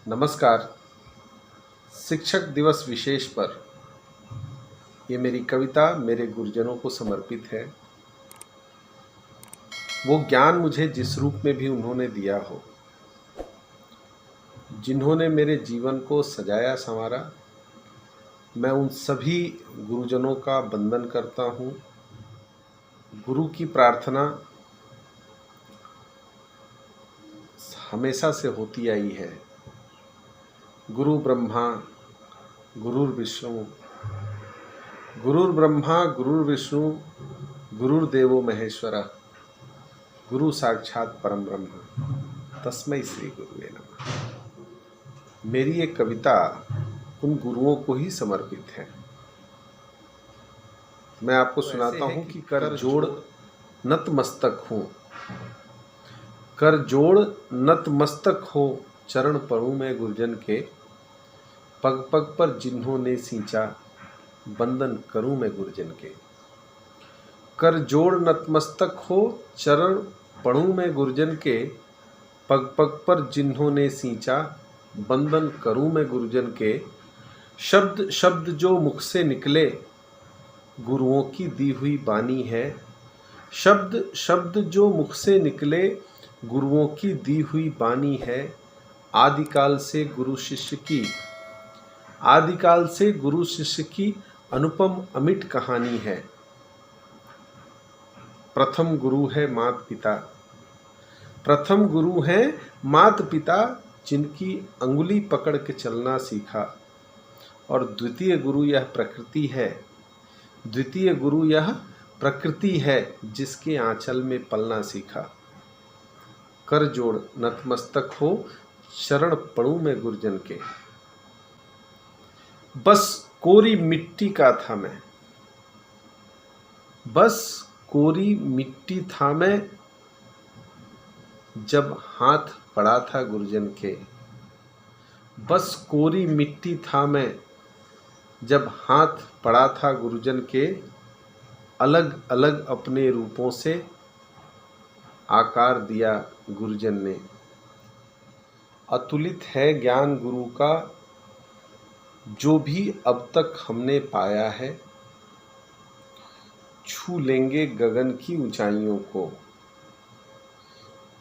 नमस्कार। शिक्षक दिवस विशेष पर ये मेरी कविता मेरे गुरुजनों को समर्पित है। वो ज्ञान मुझे जिस रूप में भी उन्होंने दिया हो, जिन्होंने मेरे जीवन को सजाया संवारा, मैं उन सभी गुरुजनों का वंदन करता हूँ। गुरु की प्रार्थना हमेशा से होती आई है। गुरु ब्रह्मा गुरुर्विष्णु, गुरुर्ब्रह्मा गुरुर्विष्णु, गुरुर्देवो महेश्वरः, गुरु साक्षात परम ब्रह्म, तस्मै श्री गुरुवे नमः। मेरी ये कविता उन गुरुओं को ही समर्पित है। मैं आपको सुनाता हूँ कि कर जोड़ नतमस्तक हूँ, कर जोड़ नतमस्तक हो, चरण पड़ूं मैं गुरुजन के, पग पग पर जिन्होंने सींचा, बंदन करूं मैं गुरुजन के। कर जोड़ नतमस्तक हो, चरण पड़ूं मैं गुरुजन के, पग पग पर जिन्होंने सींचा, बंदन करूं मैं गुरुजन के। शब्द शब्द जो मुख से निकले, गुरुओं की दी हुई बानी है। शब्द शब्द जो मुख से निकले, गुरुओं की दी हुई बानी है। आदिकाल से गुरु शिष्य की, आदिकाल से गुरु शिष्य की अनुपम अमिट कहानी है। प्रथम गुरु है मात पिता, प्रथम गुरु है मात पिता, जिनकी अंगुली पकड़ के चलना सीखा। और द्वितीय गुरु यह प्रकृति है, द्वितीय गुरु यह प्रकृति है, जिसके आंचल में पलना सीखा। कर जोड़ नतमस्तक हो, शरण पड़ूं मैं गुरुजन के। बस कोरी मिट्टी का था मैं, बस कोरी मिट्टी था मैं, जब हाथ पड़ा था गुरुजन के। बस कोरी मिट्टी था मैं, जब हाथ पड़ा था गुरुजन के। अलग अलग अपने रूपों से आकार दिया गुरुजन ने। अतुलित है ज्ञान गुरु का, जो भी अब तक हमने पाया है। छू लेंगे गगन की ऊंचाइयों को,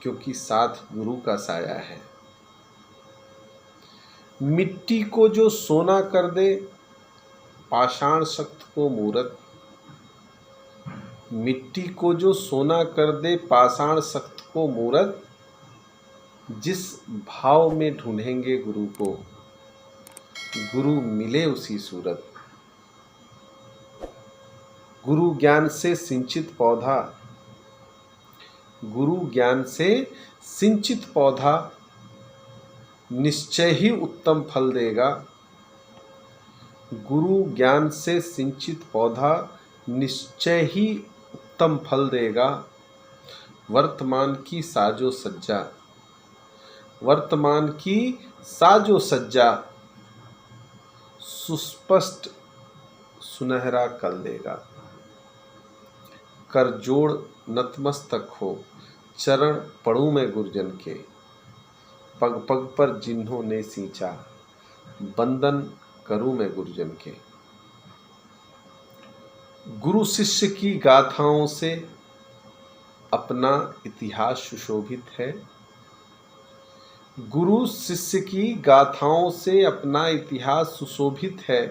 क्योंकि साथ गुरु का साया है। मिट्टी को जो सोना कर दे, पाषाण शक्त को मूरत। मिट्टी को जो सोना कर दे, पाषाण शक्त को मूरत। जिस भाव में ढूंढेंगे गुरु को, गुरु मिले उसी सूरत। गुरु ज्ञान से सिंचित पौधा, गुरु ज्ञान से सिंचित पौधा, निश्चय ही उत्तम फल देगा। गुरु ज्ञान से सिंचित पौधा, निश्चय ही उत्तम फल देगा। वर्तमान की साजो सज्जा, वर्तमान की साजो सज्जा, सुस्पष्ट सुनहरा कल देगा। कर जोड़ नतमस्तक हो, चरण पड़ूं मैं गुरुजन के। पग पग पर जिन्होंने सींचा, बंदन करूं मैं गुरुजन के। गुरु शिष्य की गाथाओं से अपना इतिहास सुशोभित है। गुरु शिष्य की गाथाओं से अपना इतिहास सुशोभित है।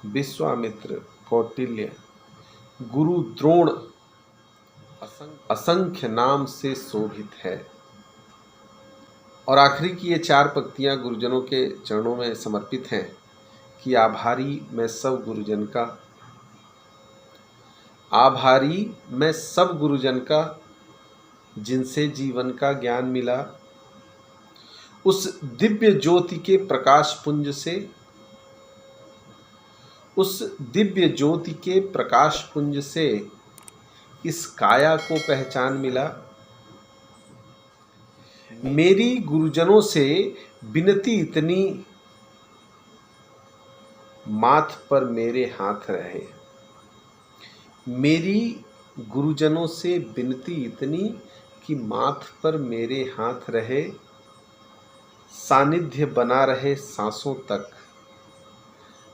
विश्वामित्र, कौटिल्य, गुरु द्रोण, असंख्य नाम से शोभित है। और आखिरी की ये 4 पंक्तियां गुरुजनों के चरणों में समर्पित हैं कि आभारी मैं सब गुरुजन का, आभारी मैं सब गुरुजन का, जिनसे जीवन का ज्ञान मिला। उस दिव्य ज्योति के प्रकाश पुंज से, उस दिव्य ज्योति के प्रकाश पुंज से इस काया को पहचान मिला। मेरी गुरुजनों से विनती इतनी, माथ पर मेरे हाथ रहे। मेरी गुरुजनों से विनती इतनी कि माथ पर मेरे हाथ रहे, सानिध्य बना रहे सांसों तक,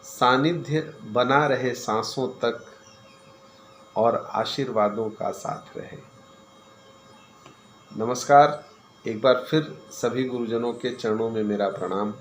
सानिध्य बना रहे सांसों तक और आशीर्वादों का साथ रहे। नमस्कार, एक बार फिर सभी गुरुजनों के चरणों में मेरा प्रणाम।